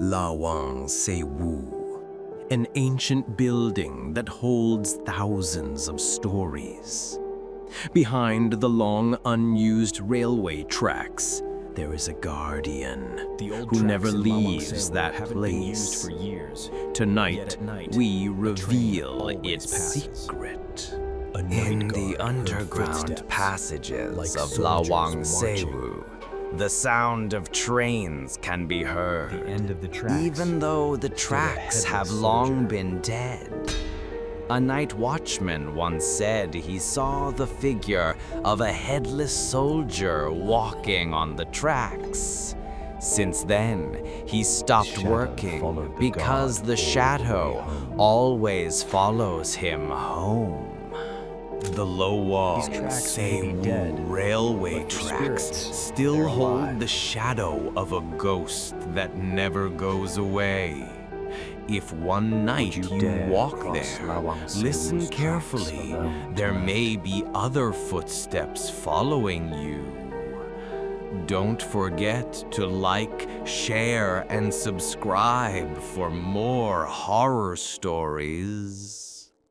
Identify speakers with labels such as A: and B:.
A: Lawang Sewu, an ancient building that holds thousands of stories. Behind the long unused railway tracks, there is a guardian who never leaves that place. Tonight, we reveal its secret.
B: In the underground passages of Lawang Sewu, the sound of trains can be heard, even though the tracks have long been dead. A night watchman once said he saw the figure of a headless soldier walking on the tracks. Since then, he stopped working because the shadow always follows him home.
A: The Lawang Sewu railway tracks still hold the shadow of a ghost that never goes away. If one night you walk there, listen carefully. There may be other footsteps following you. Don't forget to like, share, and subscribe for more horror stories.